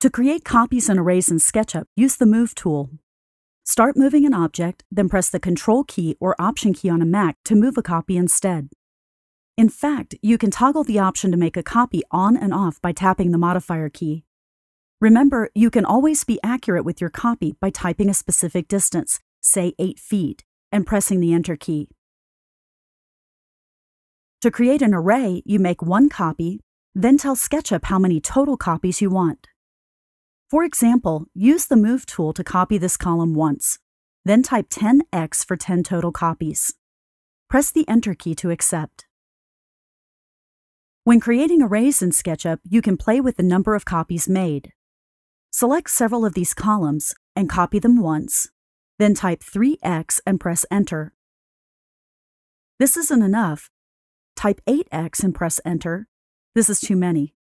To create copies and arrays in SketchUp, use the Move tool. Start moving an object, then press the Control key or Option key on a Mac to move a copy instead. In fact, you can toggle the option to make a copy on and off by tapping the modifier key. Remember, you can always be accurate with your copy by typing a specific distance, say 8 feet, and pressing the Enter key. To create an array, you make one copy, then tell SketchUp how many total copies you want. For example, use the Move tool to copy this column once, then type 10x for 10 total copies. Press the Enter key to accept. When creating arrays in SketchUp, you can play with the number of copies made. Select several of these columns and copy them once, then type 3x and press Enter. This isn't enough. Type 8x and press Enter. This is too many.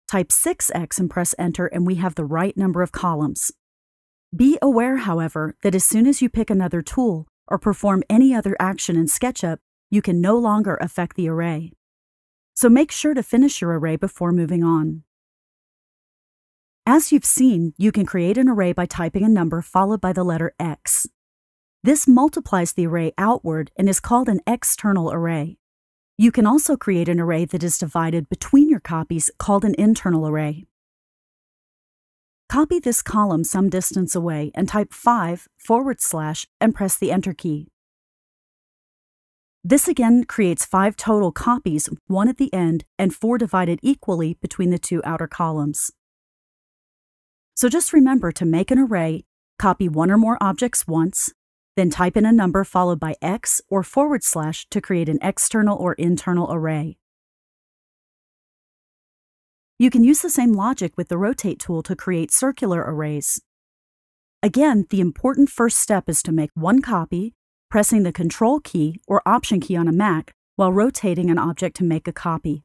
Type 6x and press Enter and we have the right number of columns. Be aware, however, that as soon as you pick another tool or perform any other action in SketchUp, you can no longer affect the array. So make sure to finish your array before moving on. As you've seen, you can create an array by typing a number followed by the letter X. This multiplies the array outward and is called an external array. You can also create an array that is divided between your copies called an internal array. Copy this column some distance away and type 5 / and press the Enter key. This again creates 5 total copies, 1 at the end and 4 divided equally between the 2 outer columns. So just remember to make an array, copy 1 or more objects once, then type in a number followed by X or / to create an external or internal array. You can use the same logic with the Rotate tool to create circular arrays. Again, the important first step is to make one copy, pressing the Control key or Option key on a Mac while rotating an object to make a copy.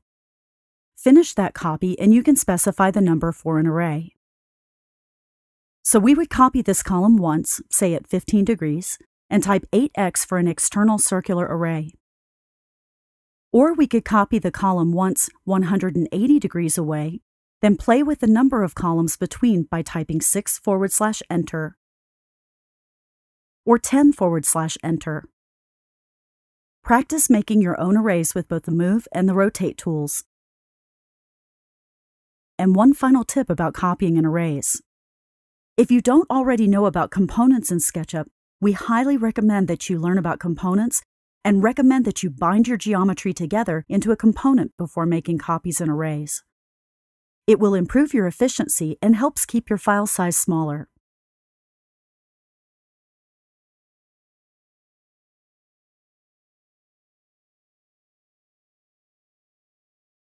Finish that copy and you can specify the number for an array. So we would copy this column once, say at 15 degrees, and type 8x for an external circular array. Or we could copy the column once 180 degrees away, then play with the number of columns between by typing 6 / Enter, or 10 / Enter. Practice making your own arrays with both the Move and the Rotate tools. And one final tip about copying in arrays. If you don't already know about components in SketchUp, we highly recommend that you learn about components and recommend that you bind your geometry together into a component before making copies and arrays. It will improve your efficiency and helps keep your file size smaller.